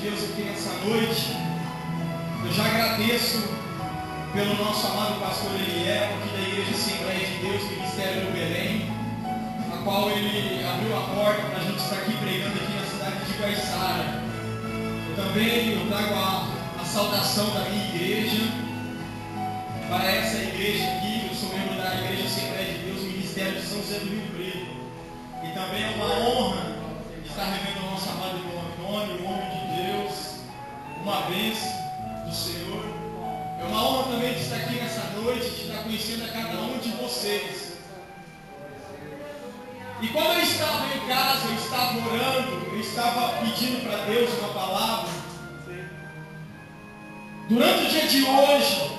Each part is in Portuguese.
Deus aqui nessa noite. Eu já agradeço pelo nosso amado pastor Eliel, aqui da Igreja Assembleia de Deus, Ministério do Belém, a qual ele abriu a porta para a gente estar aqui pregando aqui na cidade de Guaiçara. Eu trago a saudação da minha igreja para essa igreja aqui. Eu sou membro da Igreja Assembleia de Deus, Ministério de São José do Rio Preto. E também é uma honra estar revendo o nosso amado irmão Antônio, o homem de Deus, uma bênção do Senhor. É uma honra também de estar aqui nessa noite, de estar conhecendo a cada um de vocês. E quando eu estava em casa, eu estava orando, eu estava pedindo para Deus uma palavra. Durante o dia de hoje,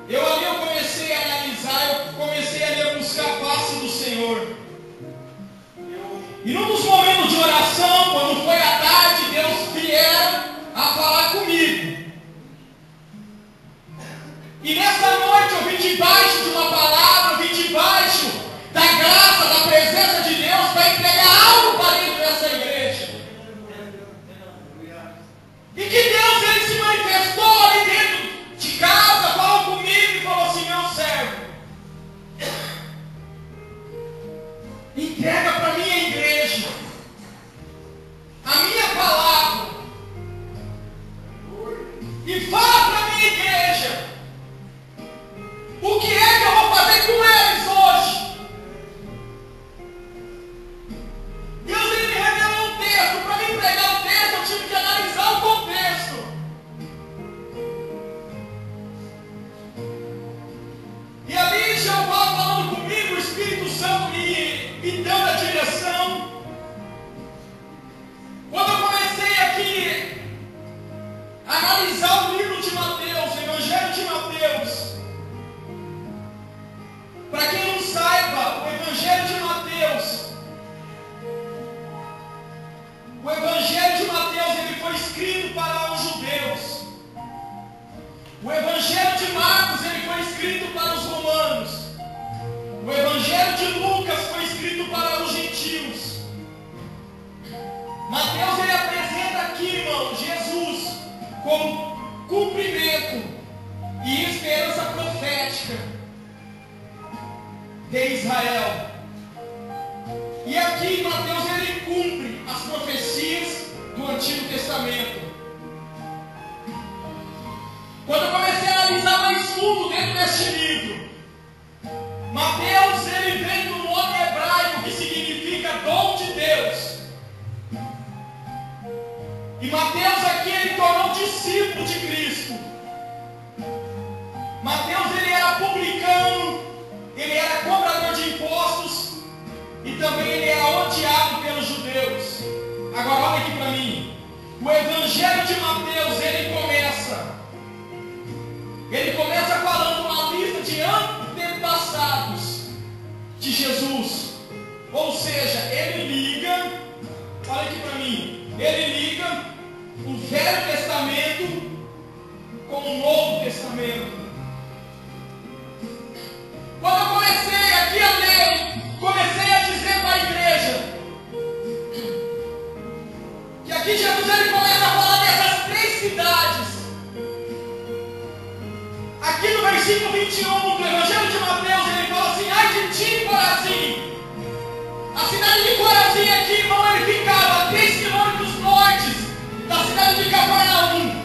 eu comecei a analisar, eu comecei a buscar a face do Senhor. E num dos momentos de oração, quando foi à tarde, Deus vier a falar comigo. E nessa noite eu vim debaixo de uma palavra, eu vim debaixo da graça, da presença de Deus para entregar algo para dentro dessa igreja. E que Deus ele se manifestou ali dentro de casa, falou comigo e falou assim: meu servo, entrega para minha igreja a minha palavra e fala para minha igreja o que é que eu vou fazer com eles hoje. Deus ele me revelou um texto. Para mim pregar o texto, eu tive que analisar o contexto. E ali Jeová falando comigo, o Espírito Santo me dando a direção. Quando eu comecei aqui a analisar o livro de Mateus, o Evangelho de Mateus. Para quem não saiba, o Evangelho de Mateus, ele foi escrito para os judeus. O Evangelho de Marcos, ele foi escrito para os romanos. O Evangelho de Lucas foi escrito para os gentios. Mateus, ele apresenta aqui, irmão, Jesus como cumprimento e esperança profética de Israel. E aqui Mateus ele cumpre as profecias do Antigo Testamento. Quando eu comecei a analisar mais fundo dentro deste livro, Mateus ele vem do nome hebraico que significa dom de Deus. E Mateus aqui ele tornou discípulo de Cristo. Mateus ele era publicano, ele era cobrador de impostos e também ele era odiado pelos judeus. Agora olha aqui para mim. O Evangelho de Mateus ele começa falando uma lista de antepassados de Jesus. Ou seja, ele liga, olha aqui para mim, ele liga o Velho Testamento com o Novo Testamento. Quando eu comecei aqui a ler, comecei a dizer para a igreja que aqui Jesus ele começa a falar dessas três cidades. Aqui no versículo 21 do Evangelho de Mateus, ele fala assim: ai de ti, Corazim. A cidade de Corazim aqui, irmão, ele ficava a 3 quilômetros norte da cidade de Cafarnaum.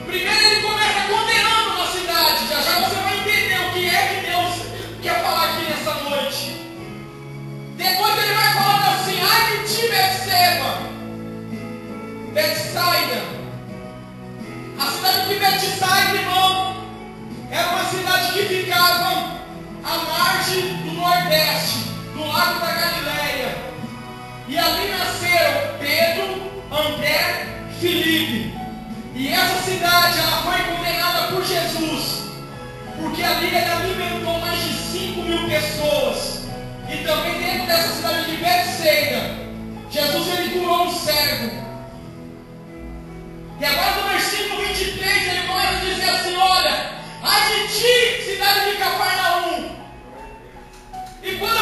Primeiro ele começa condenando a cidade. Já já você vai entender o que é que Deus quer falar aqui nessa noite. Depois ele vai falando assim: ai de ti, Betsaida. A cidade de Betsaida, irmão, era uma cidade que ficava à margem do nordeste, do lago da Galileia. E ali nasceram Pedro, André, Filipe. E essa cidade ela foi condenada por Jesus, porque ali ele alimentou mais de 5.000 pessoas. E também dentro dessa cidade de Betsaida, Jesus ele curou um cego. E agora no versículo 23 ele começa a dizer assim: olha, ai de ti, cidade de Cafarnaum. E quando